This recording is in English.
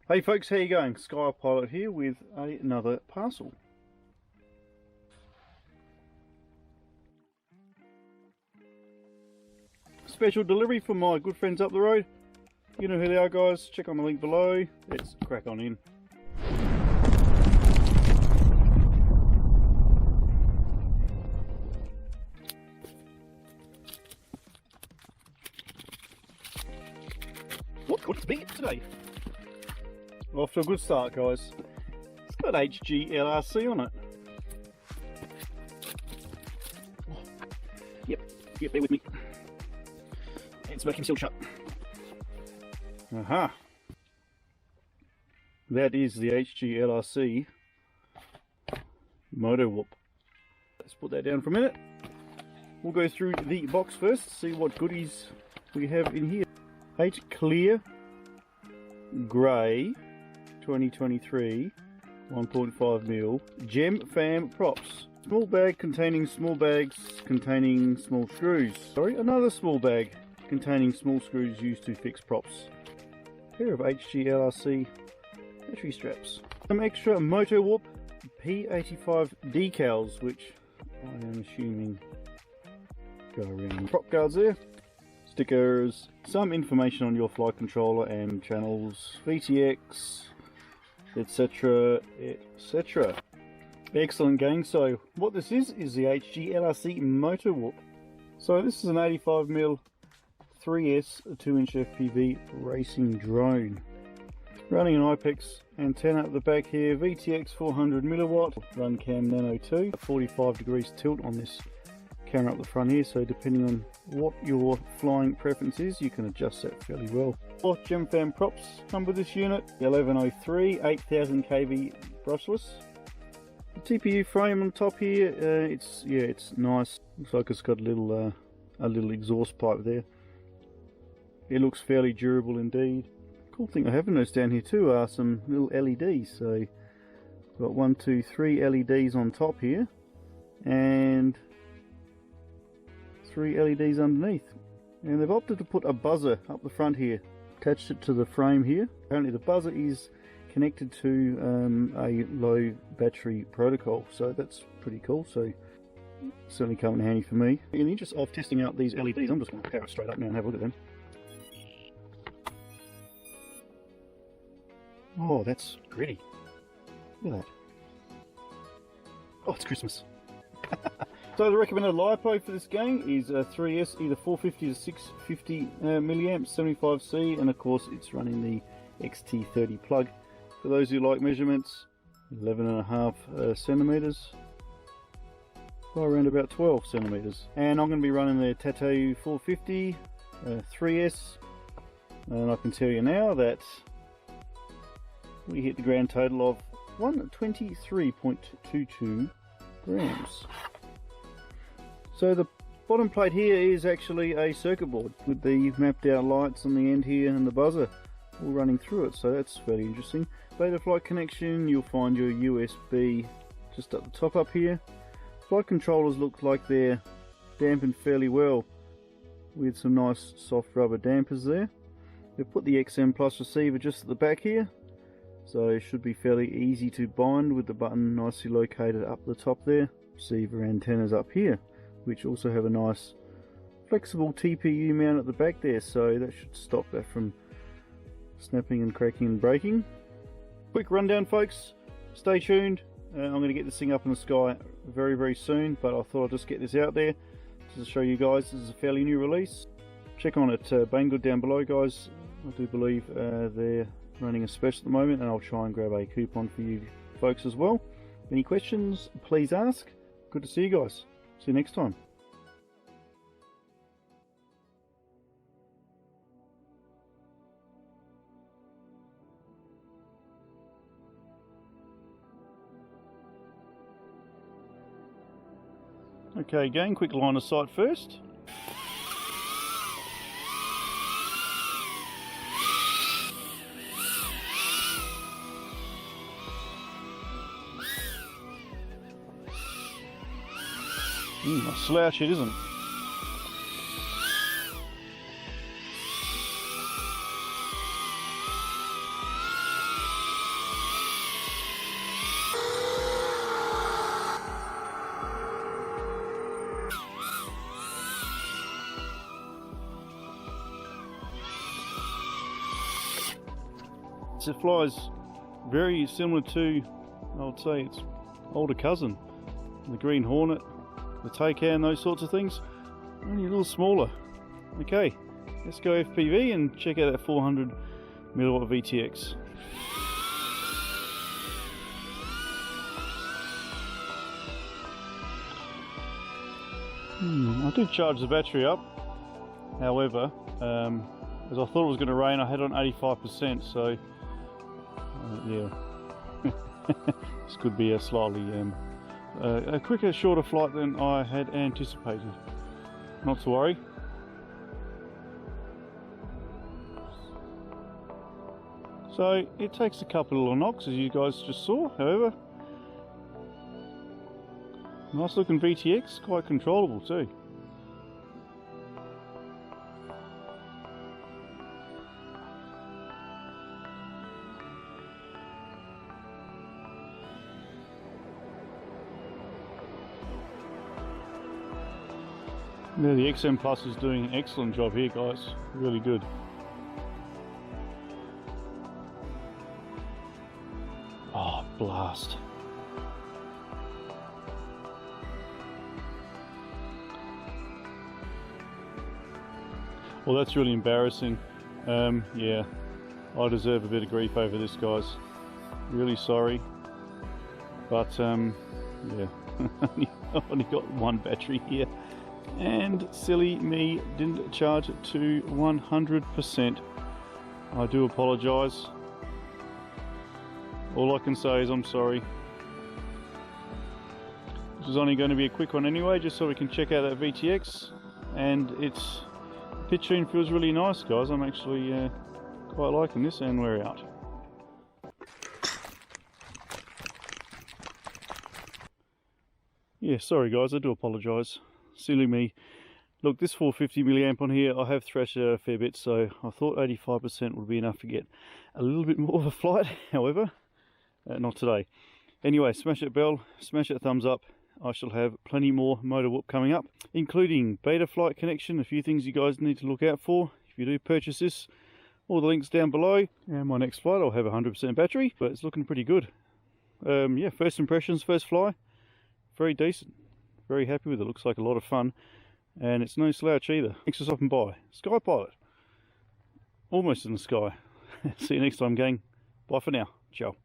Hey folks, how you going? Skypilot here with another parcel. Special delivery for my good friends up the road. You know who they are, guys. Check on the link below. Let's crack on in. What's big today? Off to a good start, guys. It's got HGLRC on it. Yep, bear with me. It's vacuum sealed shut. Aha! That is the HGLRC MotoWhoop. Let's put that down for a minute. We'll go through the box first, see what goodies we have in here. H clear grey 2023 1.5mm gem fam props. Small bag containing small bags containing small screws. Sorry, another small bag containing small screws used to fix props. Pair of HGLRC battery straps. Some extra MotoWhoop P85 decals, which I am assuming go around prop guards there. Stickers, some information on your flight controller and channels, VTX, etc, etc. Excellent, gang. So what this is the HGLRC MotoWhoop. So this is an 85mm 3S 2-inch FPV racing drone. Running an IPEX antenna at the back here, VTX 400mW, RUNCAM Nano 2, 45 degrees tilt on this camera up the front here, so depending on what your flying preference is, you can adjust that fairly well. 4 gem fan props come with this unit, 1103, 8000 kV brushless. The TPU frame on top here, it's nice. Looks like it's got a little exhaust pipe there. It looks fairly durable indeed. Cool thing I have noticed down here too are some little LEDs. So got 1, 2, 3 LEDs on top here, and 3 LEDs underneath. And they've opted to put a buzzer up the front here, attached it to the frame here. Apparently the buzzer is connected to a low battery protocol, so that's pretty cool. So certainly come in handy for me. In the interest of testing out these LEDs, I'm just going to power it straight up now and have a look at them. Oh, that's pretty. Look at that. Oh, it's Christmas. So the recommended LiPo for this game is a 3S, either 450 to 650 milliamps, 75C, and of course it's running the XT30 plug. For those who like measurements, 11.5 centimeters by around about 12 centimeters. And I'm going to be running the Tattoo 450 3S, and I can tell you now that we hit the grand total of 123.22 grams. So the bottom plate here is actually a circuit board with the mapped out lights on the end here and the buzzer all running through it, so that's fairly interesting. Beta flight connection, you'll find your USB just at the top up here. Flight controllers look like they're dampened fairly well with some nice soft rubber dampers there. They've put the XM Plus receiver just at the back here, so it should be fairly easy to bind with the button nicely located up the top there. Receiver antennas up here, which also have a nice flexible TPU mount at the back there, so that should stop that from snapping and cracking and breaking. Quick rundown, folks, stay tuned. I'm going to get this thing up in the sky very, very soon, but I thought I'd just get this out there to show you guys this is a fairly new release. Check on it Banggood down below, guys. I do believe they're running a special at the moment, and I'll try and grab a coupon for you folks as well. Any questions, please ask. Good to see you guys. See you next time. Okay, gang, quick line of sight first. A slouch it isn't. nice. It flies very similar to, I would say, its older cousin, the Green Hornet, the Taycan, those sorts of things. Only a little smaller. Okay, let's go FPV and check out that 400 milliwatt VTX. I did charge the battery up, however, as I thought it was going to rain, I had it on 85%, so yeah, this could be a slightly a quicker, shorter flight than I had anticipated. Not to worry. So it takes a couple of little knocks, as you guys just saw, however. Nice looking VTX, quite controllable too. Yeah, the XM Plus is doing an excellent job here, guys. Really good. Oh, blast. Well, that's really embarrassing. Yeah, I deserve a bit of grief over this, guys. Really sorry. But, yeah, I've only got one battery here. And silly me didn't charge it to 100%. I do apologise. All I can say is I'm sorry. This is only going to be a quick one anyway, just so we can check out that VTX. And its pitch tune feels really nice, guys. I'm actually quite liking this, and we're out. Yeah, sorry guys, I do apologise. Silly me. Look, this 450 milliamp on here, I have thrashed it out a fair bit, so I thought 85% would be enough to get a little bit more of a flight. However, not today. Anyway, smash that bell, smash that thumbs up. I shall have plenty more MotoWhoop coming up, including beta flight connection, a few things you guys need to look out for if you do purchase this. All the links down below. And my next flight, I'll have 100% battery, but it's looking pretty good. Yeah, first impressions, first fly, very decent. Very happy with it. Looks like a lot of fun, and it's no slouch either. Thanks for stopping by. Sky Pilot, almost in the sky. See you next time, gang. Bye for now. Ciao.